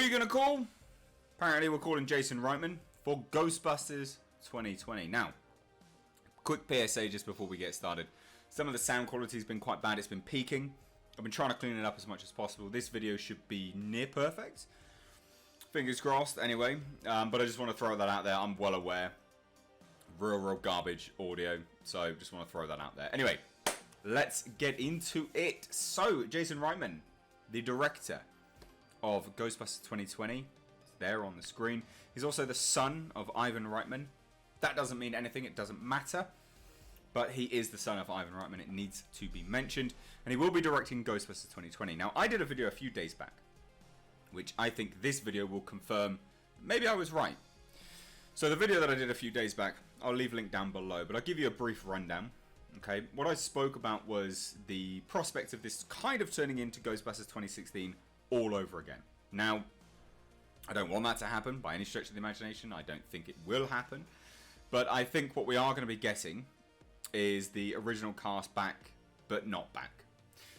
Who are you going to call? Apparently we're calling Jason Reitman for Ghostbusters 2020. Now, quick PSA just before we get started. Some of the sound quality has been quite bad. It's been peaking. I've been trying to clean it up as much as possible. This video should be near perfect. Fingers crossed, anyway. But I just want to throw that out there. I'm well aware. Real garbage audio. So just want to throw that out there. Anyway, let's get into it. So, Jason Reitman, the director of Ghostbusters 2020. It's there on the screen. He's also the son of Ivan Reitman. That doesn't mean anything. It doesn't matter. But he is the son of Ivan Reitman. It needs to be mentioned. And he will be directing Ghostbusters 2020. Now, I did a video a few days back, which I think this video will confirm maybe I was right. So the video that I did a few days back, I'll leave a link down below, but I'll give you a brief rundown. Okay, what I spoke about was the prospect of this kind of turning into Ghostbusters 2016 all over again. Now, I don't want that to happen by any stretch of the imagination. I don't think it will happen. But I think what we are going to be getting is the original cast back, but not back.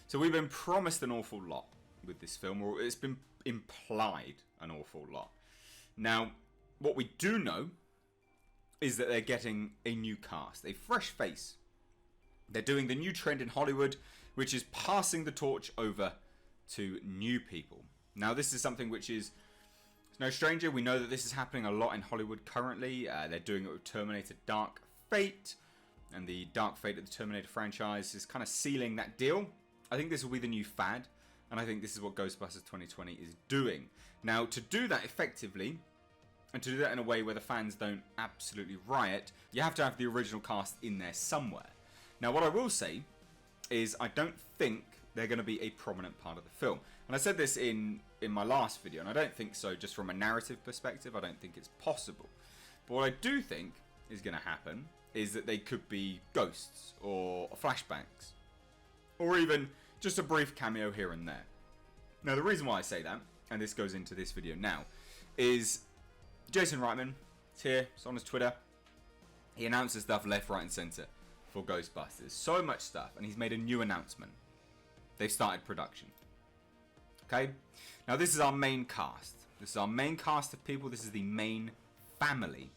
So we've been promised an awful lot with this film, or it's been implied an awful lot. Now, what we do know is that they're getting a new cast, a fresh face. They're doing the new trend in Hollywood, which is passing the torch over to new people. Now, this is something which is no stranger. We know that this is happening a lot in Hollywood currently. They're doing it with Terminator Dark Fate, and the Dark Fate of the Terminator franchise is kind of sealing that deal. I think this will be the new fad, and I think this is what Ghostbusters 2020 is doing. Now, to do that effectively, and to do that in a way where the fans don't absolutely riot, you have to have the original cast in there somewhere. Now, what I will say is I don't think they're going to be a prominent part of the film. And I said this in my last video, and I don't think so just from a narrative perspective. I don't think it's possible. But what I do think is going to happen is that they could be ghosts or flashbacks, or even just a brief cameo here and there. Now, the reason why I say that, and this goes into this video now, is Jason Reitman, it's here, it's on his Twitter. He announces stuff left, right and centre for Ghostbusters. So much stuff, and he's made a new announcement. They've started production. Okay? Now, this is our main cast. This is our main cast of people. This is the main family.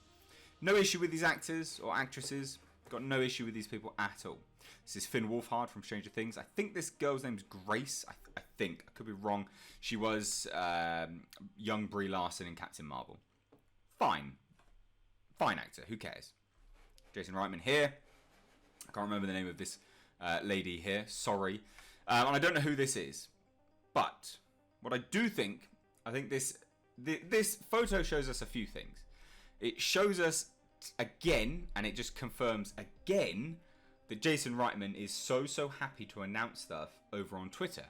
No issue with these actors or actresses. Got no issue with these people at all. This is Finn Wolfhard from Stranger Things. I think this girl's name's Grace. I think. I could be wrong. She was young Brie Larson in Captain Marvel. Fine. Fine actor. Who cares? Jason Reitman here. I can't remember the name of this lady here. Sorry. And I don't know who this is. But what I do think, I think this photo shows us a few things. It shows us again, and it just confirms again, that Jason Reitman is so happy to announce stuff over on Twitter.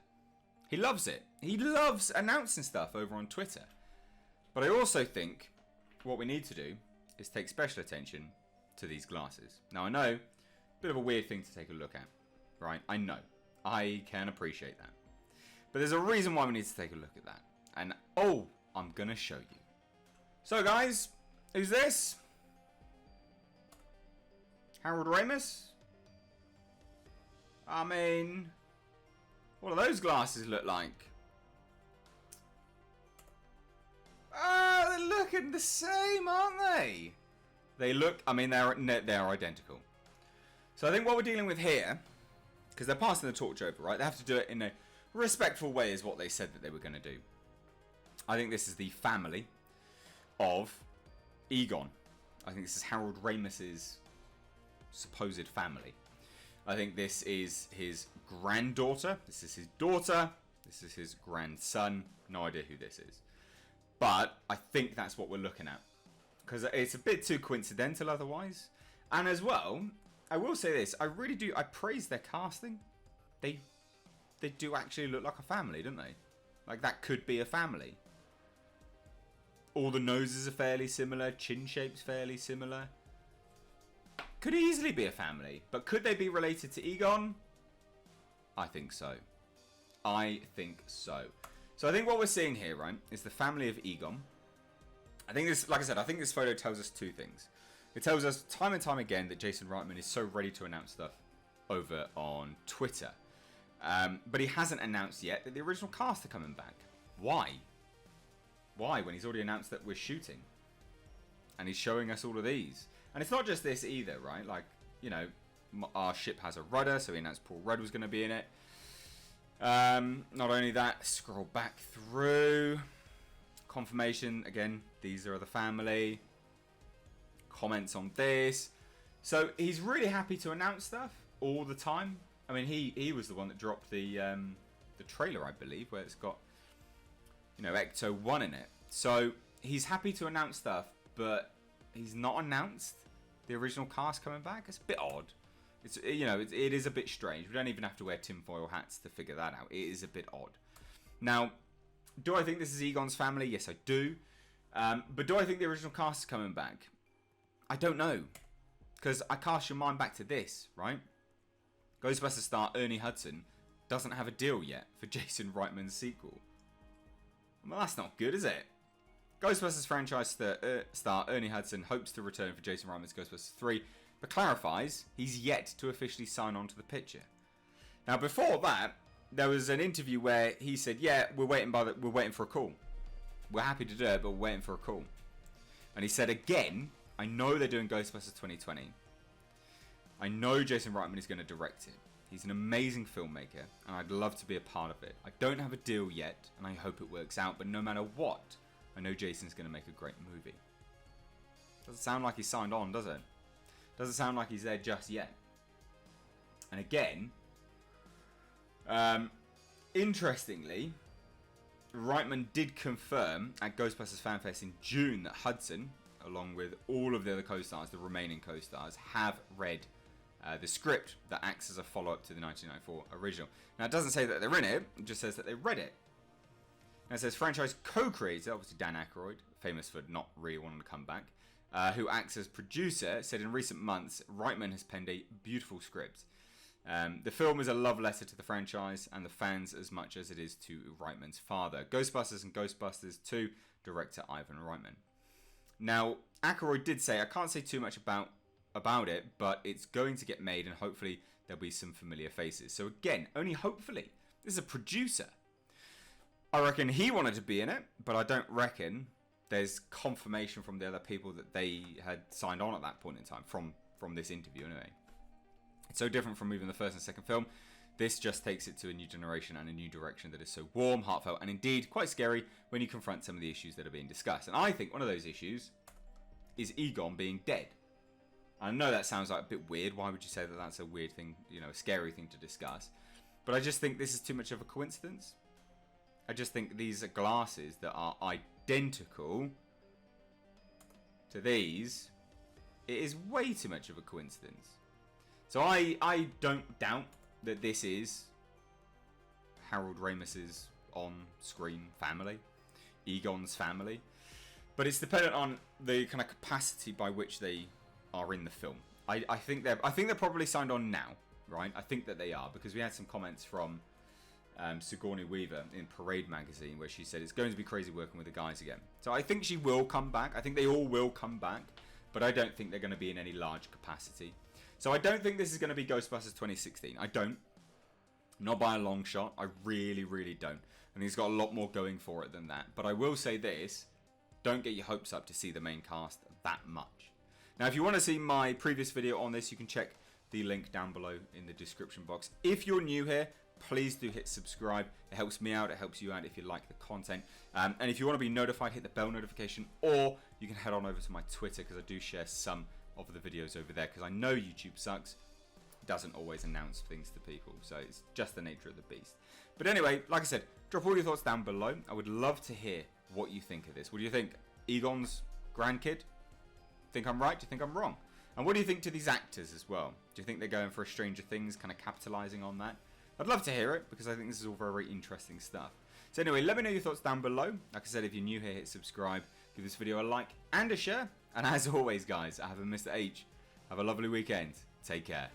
He loves it. He loves announcing stuff over on Twitter. But I also think what we need to do is take special attention to these glasses. Now, I know, a bit of a weird thing to take a look at, right? I know. I can appreciate that. But there's a reason why we need to take a look at that. And, oh, I'm going to show you. So, guys, who's this? Harold Ramis? I mean, what do those glasses look like? Oh, they're looking the same, aren't they? They look, I mean, they're identical. So I think what we're dealing with here, because they're passing the torch over, right? They have to do it in a respectful way is what they said that they were going to do. I think this is the family of Egon. I think this is Harold Ramis's supposed family. I think this is his granddaughter. This is his daughter. This is his grandson. No idea who this is. But I think that's what we're looking at. Because it's a bit too coincidental otherwise. And as well, I will say this. I really do. I praise their casting. They do actually look like a family, don't they? Like that could be a family. All the noses are fairly similar. Chin shape's fairly similar. Could easily be a family. But could they be related to Egon? I think so. I think so. So I think what we're seeing here, right, is the family of Egon. I think this, like I said, I think this photo tells us two things. It tells us time and time again that Jason Reitman is so ready to announce stuff over on Twitter. But he hasn't announced yet that the original cast are coming back. Why? Why? When he's already announced that we're shooting. And he's showing us all of these. And it's not just this either, right? Like, you know, our ship has a rudder, so he announced Paul Rudd was going to be in it. Not only that, scroll back through. Confirmation, again, these are the family. Comments on this. So he's really happy to announce stuff all the time. I mean, he was the one that dropped the trailer, I believe, where it's got, you know, Ecto 1 in it. So he's happy to announce stuff, but he's not announced the original cast coming back. It's a bit odd. It's, you know, it is a bit strange. We don't even have to wear tinfoil hats to figure that out. It is a bit odd. Now, do I think this is Egon's family? Yes, I do. But do I think the original cast is coming back? I don't know. Because I cast your mind back to this, right? Ghostbusters star Ernie Hudson doesn't have a deal yet for Jason Reitman's sequel. Well, that's not good, is it? Ghostbusters franchise star Ernie Hudson hopes to return for Jason Reitman's Ghostbusters 3, but clarifies he's yet to officially sign on to the picture. Now, before that, there was an interview where he said, "Yeah, we're waiting for a call. We're happy to do it, but we're waiting for a call." And he said again, "I know they're doing Ghostbusters 2020. I know Jason Reitman is going to direct it. He's an amazing filmmaker, and I'd love to be a part of it. I don't have a deal yet, and I hope it works out, but no matter what, I know Jason's going to make a great movie." Doesn't sound like he's signed on, does it? Doesn't sound like he's there just yet. And again, interestingly, Reitman did confirm at Ghostbusters FanFest in June that Hudson, along with all of the other co-stars, the remaining co-stars, have read the script that acts as a follow-up to the 1994 original. Now, it doesn't say that they're in it, it just says that they read it. Now, it says franchise co-creator, obviously Dan Aykroyd, famous for not really wanting to come back, who acts as producer, said in recent months, Reitman has penned a beautiful script. The film is a love letter to the franchise and the fans as much as it is to Reitman's father. Ghostbusters and Ghostbusters 2, director Ivan Reitman. Now, Aykroyd did say, "I can't say too much about it, but it's going to get made and hopefully there'll be some familiar faces." So again, only hopefully. This is a producer. I reckon he wanted to be in it, but I don't reckon there's confirmation from the other people that they had signed on at that point in time from this interview anyway. It's so different from even the first and second film. This just takes it to a new generation and a new direction that is so warm, heartfelt, and indeed quite scary when you confront some of the issues that are being discussed. And I think one of those issues is Egon being dead. I know that sounds like a bit weird. Why would you say that that's a weird thing, you know, a scary thing to discuss? But I just think this is too much of a coincidence. I just think these are glasses that are identical to these. It is way too much of a coincidence. So I don't doubt that this is Harold Ramis's on-screen family, Egon's family, but it's dependent on the kind of capacity by which they are in the film. I think they're probably signed on now, right? I think that they are, because we had some comments from Sigourney Weaver in Parade magazine where she said it's going to be crazy working with the guys again. So I think she will come back. I think they all will come back, but I don't think they're going to be in any large capacity. So I don't think this is going to be Ghostbusters 2016. I don't. Not by a long shot. I really, really don't. I think it's got a lot more going for it than that. But I will say this. Don't get your hopes up to see the main cast that much. Now, if you want to see my previous video on this, you can check the link down below in the description box. If you're new here, please do hit subscribe. It helps me out. It helps you out if you like the content. And if you want to be notified, hit the bell notification. Or you can head on over to my Twitter, because I do share some of the videos over there, because I know YouTube sucks. Doesn't always announce things to people, so it's just the nature of the beast. But anyway, like I said, drop all your thoughts down below. I would love to hear what you think of this. What do you think? Egon's grandkid? Think I'm right? Do you think I'm wrong? And what do you think to these actors as well? Do you think they're going for a Stranger Things, kind of capitalizing on that? I'd love to hear it, because I think this is all very interesting stuff. So anyway, let me know your thoughts down below. Like I said, if you're new here, hit subscribe, give this video a like and a share. And as always, guys, I have been Mr. H. Have a lovely weekend. Take care.